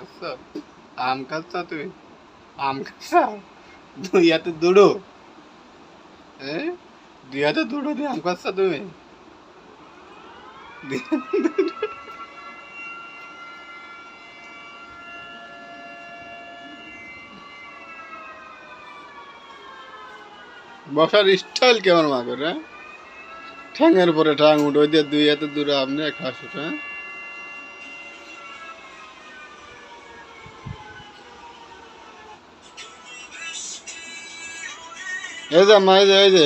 খাচ্ছ আম খাচ্ছ তুমি আম খাচ্ছ দুই হাতে দুটো হ্যাঁ দুই হাতে দুটো দিয়ে আম খাচ্ছ তুমি বসার স্টাইল কেমন মাগর হ্যাঁ ঠ্যাঙের পরে ঠ্যাং উঠো দিয়ে দুই হাতে দুটো আম নিয়ে খাস হ্যাঁ এই যে মা এই যে